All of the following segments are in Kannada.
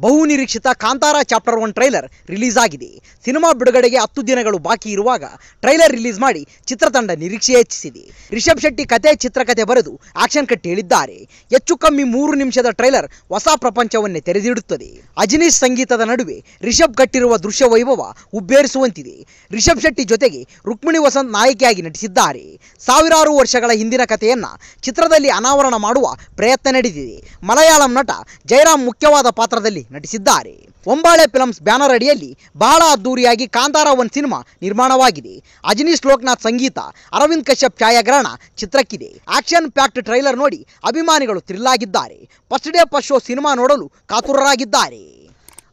ಬಹುನಿರೀಕ್ಷಿತ ಕಾಂತಾರ ಚಾಪ್ಟರ್ 1 ಟ್ರೈಲರ್ ರಿಲೀಸ್ ಆಗಿದೆ. ಸಿನಿಮಾ ಬಿಡುಗಡೆಗೆ 10 ದಿನಗಳು ಬಾಕಿ ಇರುವಾಗ ಟ್ರೈಲರ್ ರಿಲೀಸ್ ಮಾಡಿ ಚಿತ್ರತಂಡ ನಿರೀಕ್ಷೆ ಹೆಚ್ಚಿಸಿದೆ. ರಿಷಬ್ ಶೆಟ್ಟಿ ಚಿತ್ರಕಥೆ ಬರೆದು ಆಕ್ಷನ್ ಕಟ್ ಹೇಳಿದ್ದಾರೆ. ಹೆಚ್ಚು ಕಮ್ಮಿ 3 ನಿಮಿಷದ ಟ್ರೈಲರ್ ಹೊಸ ಪ್ರಪಂಚವನ್ನೇ ತೆರೆದಿಡುತ್ತದೆ. ಅಜನೀಶ್ ಸಂಗೀತದ ನಡುವೆ ರಿಷಬ್ ಕಟ್ಟಿರುವ ದೃಶ್ಯ ವೈಭವ ಉಬ್ಬೇರಿಸುವಂತಿದೆ. ರಿಷಬ್ ಶೆಟ್ಟಿ ಜೊತೆಗೆ ರುಕ್ಮಿಣಿ ವಸಂತ್ ನಾಯಕಿಯಾಗಿ ನಟಿಸಿದ್ದಾರೆ. ಸಾವಿರಾರು ವರ್ಷಗಳ ಹಿಂದಿನ ಕಥೆಯನ್ನ ಚಿತ್ರದಲ್ಲಿ ಅನಾವರಣ ಮಾಡುವ ಪ್ರಯತ್ನ ನಡೆದಿದೆ. ಮಲಯಾಳಂ ನಟ ಜಯರಾಮ್ ಮುಖ್ಯವಾದ ಪಾತ್ರದಲ್ಲಿ ನಟಿಸಿದ್ದಾರೆ. ಒಂಬಾಳೆ ಫಿಲ್ಮ್ಸ್ ಬ್ಯಾನರ್ ಅಡಿಯಲ್ಲಿ ಬಹಳ ಅದ್ದೂರಿಯಾಗಿ ಕಾಂತಾರ 1 ಸಿನಿಮಾ ನಿರ್ಮಾಣವಾಗಿದೆ. ಅಜನೀಶ್ ಲೋಕನಾಥ್ ಸಂಗೀತ, ಅರವಿಂದ್ ಕಶ್ಯಪ್ ಛಾಯಾಗ್ರಹಣ ಚಿತ್ರಕ್ಕಿದೆ. ಆಕ್ಷನ್ ಪ್ಯಾಕ್ಡ್ ಟ್ರೈಲರ್ ನೋಡಿ ಅಭಿಮಾನಿಗಳು ಥ್ರಿಲ್ ಆಗಿದ್ದಾರೆ. First day first show cinema ನೋಡಲು ಕಾತುರರಾಗಿದ್ದಾರೆ.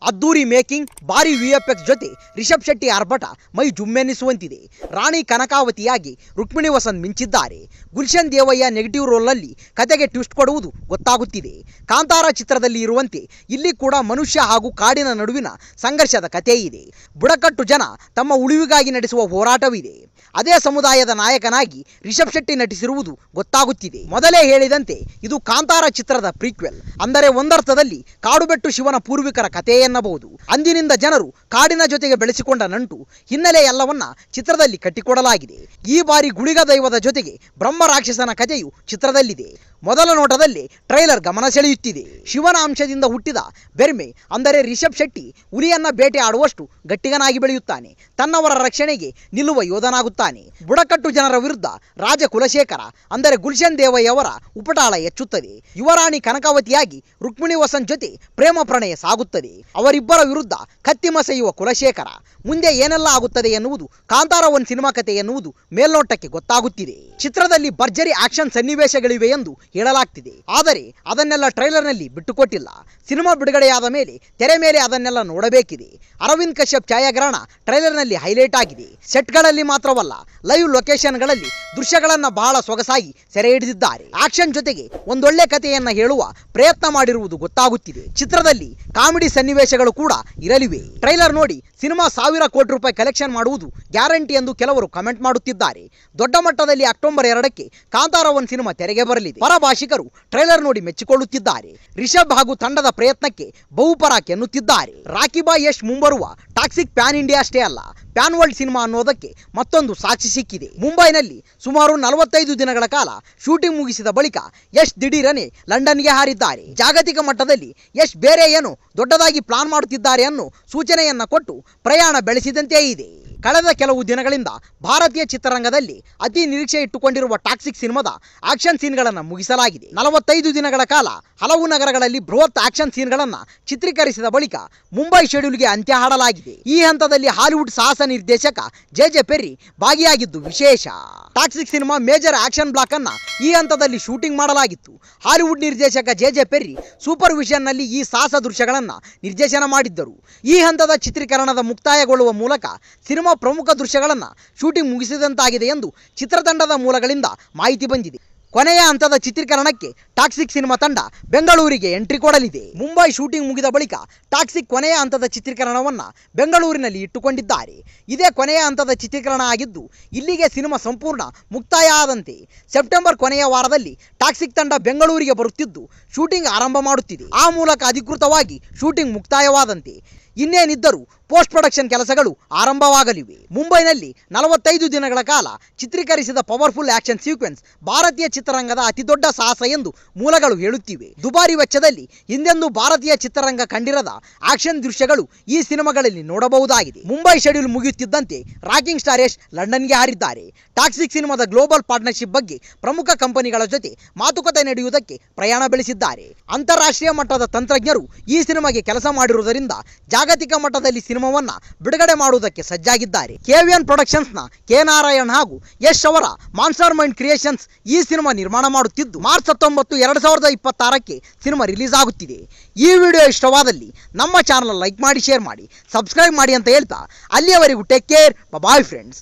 ಅದ್ದೂರಿ ಮೇಕಿಂಗ್, ಭಾರಿ VFX ಜೊತೆ ರಿಷಬ್ ಶೆಟ್ಟಿ ಆರ್ಭಟ ಮೈ ಜುಮ್ಮೆನ್ನಿಸುವಂತಿದೆ. ರಾಣಿ ಕನಕಾವತಿಯಾಗಿ ರುಕ್ಮಿಣಿ ವಸಂತ್ ಮಿಂಚಿದ್ದಾರೆ. ಗುಲ್ಶನ್ ದೇವಯ್ಯ ನೆಗೆಟಿವ್ ರೋಲ್ನಲ್ಲಿ ಕತೆಗೆ ಟ್ವಿಸ್ಟ್ ಕೊಡುವುದು ಗೊತ್ತಾಗುತ್ತಿದೆ. ಕಾಂತಾರ ಚಿತ್ರದಲ್ಲಿ ಇರುವಂತೆ ಇಲ್ಲಿ ಕೂಡ ಮನುಷ್ಯ ಹಾಗೂ ಕಾಡಿನ ನಡುವಿನ ಸಂಘರ್ಷದ ಕಥೆ ಇದೆ. ಬುಡಕಟ್ಟು ಜನ ತಮ್ಮ ಉಳಿವಿಗಾಗಿ ನಡೆಸುವ ಹೋರಾಟವಿದೆ. ಅದೇ ಸಮುದಾಯದ ನಾಯಕನಾಗಿ ರಿಷಬ್ ಶೆಟ್ಟಿ ನಟಿಸಿರುವುದು ಗೊತ್ತಾಗುತ್ತಿದೆ. ಮೊದಲೇ ಹೇಳಿದಂತೆ ಇದು ಕಾಂತಾರ ಚಿತ್ರದ ಪ್ರೀಕ್ವೆಲ್, ಅಂದರೆ ಒಂದರ್ಥದಲ್ಲಿ ಕಾಡುಬೆಟ್ಟು ಶಿವನ ಪೂರ್ವಿಕರ ಕಥೆ ಎನ್ನಬಹುದು. ಅಂದಿನಿಂದ ಜನರು ಕಾಡಿನ ಜೊತೆಗೆ ಬೆಳೆಸಿಕೊಂಡ ನಂಟು, ಹಿನ್ನೆಲೆ ಎಲ್ಲವನ್ನ ಚಿತ್ರದಲ್ಲಿ ಕಟ್ಟಿಕೊಡಲಾಗಿದೆ. ಈ ಬಾರಿ ಗುಳಿಗ ದೈವದ ಜೊತೆಗೆ ಬ್ರಹ್ಮ ರಾಕ್ಷಸನ ಕಥೆಯು ಚಿತ್ರದಲ್ಲಿದೆ. ಮೊದಲ ನೋಟದಲ್ಲಿ ಟ್ರೈಲರ್ ಗಮನ ಸೆಳೆಯುತ್ತಿದೆ. ಶಿವನ ಅಂಶದಿಂದ ಹುಟ್ಟಿದ ಬೆರ್ಮೆ ಅಂದರೆ ರಿಷಬ್ ಶೆಟ್ಟಿ ಹುಲಿಯನ್ನ ಬೇಟೆ ಆಡುವಷ್ಟು ಗಟ್ಟಿಗನಾಗಿ ಬೆಳೆಯುತ್ತಾನೆ. ತನ್ನವರ ರಕ್ಷಣೆಗೆ ನಿಲ್ಲುವ ಯೋಧನಾಗುತ್ತಾನೆ. ಬುಡಕಟ್ಟು ಜನರ ವಿರುದ್ಧ ರಾಜ ಕುಲಶೇಖರ ಅಂದರೆ ಗುಲ್ಶನ್ ದೇವಯ್ಯವರ ಉಪಟಾಳ ಹೆಚ್ಚುತ್ತದೆ. ಯುವರಾಣಿ ಕನಕಾವತಿಯಾಗಿ ರುಕ್ಮಿಣಿ ವಸಂತ್ ಜೊತೆ ಪ್ರೇಮ ಪ್ರಣಯ ಸಾಗುತ್ತದೆ. ಅವರಿಬ್ಬರ ವಿರುದ್ಧ ಕತ್ತಿ ಮಸೆಯುವ ಕುಲಶೇಖರ. ಮುಂದೆ ಏನೆಲ್ಲ ಆಗುತ್ತದೆ ಎನ್ನುವುದು ಕಾಂತಾರ 1 ಸಿನಿಮಾ ಕಥೆ ಎನ್ನುವುದು ಮೇಲ್ನೋಟಕ್ಕೆ ಗೊತ್ತಾಗುತ್ತಿದೆ. ಚಿತ್ರದಲ್ಲಿ ಭರ್ಜರಿ ಆಕ್ಷನ್ ಸನ್ನಿವೇಶಗಳಿವೆ ಎಂದು ಹೇಳಲಾಗ್ತಿದೆ. ಆದರೆ ಅದನ್ನೆಲ್ಲ ಟ್ರೈಲರ್ನಲ್ಲಿ ಬಿಟ್ಟುಕೊಟ್ಟಿಲ್ಲ. ಸಿನಿಮಾ ಬಿಡುಗಡೆಯಾದ ಮೇಲೆ ತೆರೆ ಮೇಲೆ ಅದನ್ನೆಲ್ಲ ನೋಡಬೇಕಿದೆ. ಅರವಿಂದ್ ಕಶ್ಯಪ್ ಛಾಯಾಗ್ರಹಣ ಟ್ರೈಲರ್ನಲ್ಲಿ ಹೈಲೈಟ್ ಆಗಿದೆ. ಸೆಟ್ಗಳಲ್ಲಿ ಮಾತ್ರವಲ್ಲ, ಲೈವ್ ಲೊಕೇಶನ್ಗಳಲ್ಲಿ ದೃಶ್ಯಗಳನ್ನ ಬಹಳ ಸೊಗಸಾಗಿ ಸೆರೆ ಹಿಡಿದಿದ್ದಾರೆ. ಆಕ್ಷನ್ ಜೊತೆಗೆ ಒಂದೊಳ್ಳೆ ಕಥೆಯನ್ನ ಹೇಳುವ ಪ್ರಯತ್ನ ಮಾಡಿರುವುದು ಗೊತ್ತಾಗುತ್ತಿದೆ. ಚಿತ್ರದಲ್ಲಿ ಕಾಮಿಡಿ ಸನ್ನಿವೇಶಗಳು ಕೂಡ ಇರಲಿವೆ. ಟ್ರೈಲರ್ ನೋಡಿ ಸಿನಿಮಾ 1000 ಕೋಟಿ ರೂಪಾಯಿ ಕಲೆಕ್ಷನ್ ಮಾಡುವುದು ಗ್ಯಾರಂಟಿ ಎಂದು ಕೆಲವರು ಕಮೆಂಟ್ ಮಾಡುತ್ತಿದ್ದಾರೆ. ದೊಡ್ಡ ಮಟ್ಟದಲ್ಲಿ ಅಕ್ಟೋಬರ್ 2ಕ್ಕೆ ಕಾಂತಾರ 1 ಸಿನಿಮಾ ತೆರೆಗೆ ಬರಲಿದೆ. ಪರಭಾಷಿಕರು ಟ್ರೈಲರ್ ನೋಡಿ ಮೆಚ್ಚಿಕೊಳ್ಳುತ್ತಿದ್ದಾರೆ. ರಿಷಬ್ ಹಾಗೂ ತಂಡದ ಪ್ರಯತ್ನಕ್ಕೆ ಬಹುಪರಾಕ್ ಎನ್ನುತ್ತಿದ್ದಾರೆ. ರಾಕಿ ಬಾಯ್ ಯಶ್ ಮುಂಬರುವ ಟಾಕ್ಸಿಕ್ ಪ್ಯಾನ್ ಇಂಡಿಯಾ ಅಷ್ಟೇ ಅಲ್ಲ, ಪ್ಯಾನ್ ವರ್ಲ್ಡ್ ಸಿನಿಮಾ ಅನ್ನೋದಕ್ಕೆ ಮತ್ತೊಂದು ಸಾಕ್ಷಿ ಸಿಕ್ಕಿದೆ. ಮುಂಬೈನಲ್ಲಿ ಸುಮಾರು 45 ದಿನಗಳ ಕಾಲ ಶೂಟಿಂಗ್ ಮುಗಿಸಿದ ಬಳಿಕ ಯಶ್ ದಿಢೀರನೆ ಲಂಡನ್ಗೆ ಹಾರಿದ್ದಾರೆ. ಜಾಗತಿಕ ಮಟ್ಟದಲ್ಲಿ ಯಶ್ ಬೇರೆ ಏನು ದೊಡ್ಡದಾಗಿ ಪ್ಲಾನ್ ಮಾಡುತ್ತಿದ್ದಾರೆ ಅನ್ನೋ ಸೂಚನೆಯನ್ನ ಕೊಟ್ಟು ಪ್ರಯಾಣ ಬೆಳೆಸಿದಂತೆ ಇದೆ. ಕಳೆದ ಕೆಲವು ದಿನಗಳಿಂದ ಭಾರತೀಯ ಚಿತ್ರರಂಗದಲ್ಲಿ ಅತಿ ನಿರೀಕ್ಷೆ ಇಟ್ಟುಕೊಂಡಿರುವ ಟಾಕ್ಸಿಕ್ ಸಿನಿಮಾದ ಆಕ್ಷನ್ ಸೀನ್ಗಳನ್ನು ಮುಗಿಸಲಾಗಿದೆ. 45 ದಿನಗಳ ಕಾಲ ಹಲವು ನಗರಗಳಲ್ಲಿ ಬೃಹತ್ ಆಕ್ಷನ್ ಸೀನ್ಗಳನ್ನು ಚಿತ್ರೀಕರಿಸಿದ ಬಳಿಕ ಮುಂಬೈ ಶೆಡ್ಯೂಲ್ಗೆ ಅಂತ್ಯ ಹಾಡಲಾಗಿದೆ. ಈ ಹಂತದಲ್ಲಿ ಹಾಲಿವುಡ್ ಸಾಹಸ ನಿರ್ದೇಶಕ ಜೆ ಪೆರ್ರಿ ಭಾಗಿಯಾಗಿದ್ದು ವಿಶೇಷ. Toxic cinema major action block ಅನ್ನ ಈ ಹಂತದಲ್ಲಿ ಶೂಟಿಂಗ್ ಮಾಡಲಾಗಿತ್ತು. ಹಾಲಿವುಡ್ ನಿರ್ದೇಶಕ ಜೆ ಪೆರ್ರಿ ಸೂಪರ್ ವಿಷನ್ ನಲ್ಲಿ ಈ ಸಾಹಸ ದೃಶ್ಯಗಳನ್ನು ನಿರ್ದೇಶನ ಮಾಡಿದ್ದರು. ಈ ಹಂತದ ಚಿತ್ರೀಕರಣದ ಮುಕ್ತಾಯಗೊಳ್ಳುವ ಮೂಲಕ ಸಿನಿಮಾ ಪ್ರಮುಖ ದೃಶ್ಯಗಳನ್ನು ಶೂಟಿಂಗ್ ಮುಗಿಸಿದಂತಾಗಿದೆ ಎಂದು ಚಿತ್ರತಂಡದ ಮೂಲಗಳಿಂದ ಮಾಹಿತಿ ಬಂದಿದೆ. ಕೊನೆಯ ಹಂತದ ಚಿತ್ರೀಕರಣಕ್ಕೆ ಟಾಕ್ಸಿಕ್ ಸಿನಿಮಾ ತಂಡ ಬೆಂಗಳೂರಿಗೆ ಎಂಟ್ರಿ ಕೊಡಲಿದೆ. ಮುಂಬೈ ಶೂಟಿಂಗ್ ಮುಗಿದ ಬಳಿಕ ಟಾಕ್ಸಿಕ್ ಕೊನೆಯ ಹಂತದ ಚಿತ್ರೀಕರಣವನ್ನು ಬೆಂಗಳೂರಿನಲ್ಲಿ ಇಟ್ಟುಕೊಂಡಿದ್ದಾರೆ. ಇದೇ ಕೊನೆಯ ಹಂತದ ಚಿತ್ರೀಕರಣ ಆಗಿದ್ದು ಇಲ್ಲಿಗೆ ಸಿನಿಮಾ ಸಂಪೂರ್ಣ ಮುಕ್ತಾಯ ಆದಂತೆ. ಸೆಪ್ಟೆಂಬರ್ ಕೊನೆಯ ವಾರದಲ್ಲಿ ಟಾಕ್ಸಿಕ್ ತಂಡ ಬೆಂಗಳೂರಿಗೆ ಬರುತ್ತಿದ್ದು ಶೂಟಿಂಗ್ ಆರಂಭ ಮಾಡುತ್ತಿದೆ. ಆ ಮೂಲಕ ಅಧಿಕೃತವಾಗಿ ಶೂಟಿಂಗ್ ಮುಕ್ತಾಯವಾದಂತೆ. ಇನ್ನೇನಿದ್ದರೂ ಪೋಸ್ಟ್ ಪ್ರೊಡಕ್ಷನ್ ಕೆಲಸಗಳು ಆರಂಭವಾಗಲಿವೆ. ಮುಂಬೈನಲ್ಲಿ 45 ದಿನಗಳ ಕಾಲ ಚಿತ್ರೀಕರಿಸಿದ ಪವರ್ಫುಲ್ ಆಕ್ಷನ್ ಸೀಕ್ವೆನ್ಸ್ ಭಾರತೀಯ ಚಿತ್ರರಂಗದ ಅತಿದೊಡ್ಡ ಸಾಹಸ ಎಂದು ಮೂಲಗಳು ಹೇಳುತ್ತಿವೆ. ದುಬಾರಿ ವೆಚ್ಚದಲ್ಲಿ ಹಿಂದೆಂದೂ ಭಾರತೀಯ ಚಿತ್ರರಂಗ ಕಂಡಿರದ ಆಕ್ಷನ್ ದೃಶ್ಯಗಳು ಈ ಸಿನಿಮಾಗಳಲ್ಲಿ ನೋಡಬಹುದಾಗಿದೆ. ಮುಂಬೈ ಶೆಡ್ಯೂಲ್ ಮುಗಿಯುತ್ತಿದ್ದಂತೆ ರಾಕಿಂಗ್ ಸ್ಟಾರ್ ಯಶ್ ಲಂಡನ್ಗೆ ಹಾರಿದ್ದಾರೆ. ಟಾಕ್ಸಿಕ್ ಸಿನಿಮಾದ ಗ್ಲೋಬಲ್ ಪಾರ್ಟ್ನರ್ಶಿಪ್ ಬಗ್ಗೆ ಪ್ರಮುಖ ಕಂಪನಿಗಳ ಜೊತೆ ಮಾತುಕತೆ ನಡೆಯುವುದಕ್ಕೆ ಪ್ರಯಾಣ ಬೆಳೆಸಿದ್ದಾರೆ. ಅಂತಾರಾಷ್ಟ್ರೀಯ ಮಟ್ಟದ ತಂತ್ರಜ್ಞರು ಈ ಸಿನಿಮಾಗೆ ಕೆಲಸ ಮಾಡಿರುವುದರಿಂದ ಜಾಗತಿಕ ಮಟ್ಟದಲ್ಲಿ ಸಿನಿಮಾವನ್ನ ಬಿಡುಗಡೆ ಮಾಡುವುದಕ್ಕೆ ಸಜ್ಜಾಗಿದ್ದಾರೆ. KVN ಪ್ರೊಡಕ್ಷನ್ಸ್ ನ ಕೆ ನಾರಾಯಣ್ ಹಾಗೂ ಯಶ್ ಅವರ ಮಾನ್ಸ್ಟರ್ ಮೈಂಡ್ ಕ್ರಿಯೇಷನ್ಸ್ ಈ ಸಿನಿಮಾ ನಿರ್ಮಾಣ ಮಾಡುತ್ತಿದ್ದು ಮಾರ್ಚ್ 19, 2026ಕ್ಕೆ ಸಿನಿಮಾ ರಿಲೀಸ್ ಆಗುತ್ತಿದೆ. ಈ ವಿಡಿಯೋ ಇಷ್ಟವಾದಲ್ಲಿ ನಮ್ಮ ಚಾನಲ್ ಲೈಕ್ ಮಾಡಿ, ಶೇರ್ ಮಾಡಿ, ಸಬ್ಸ್ಕ್ರೈಬ್ ಮಾಡಿ ಅಂತ ಹೇಳ್ತಾ ಅಲ್ಲಿಯವರೆಗೂ ಟೇಕ್ ಕೇರ್, ಬಾಯ್ ಫ್ರೆಂಡ್ಸ್.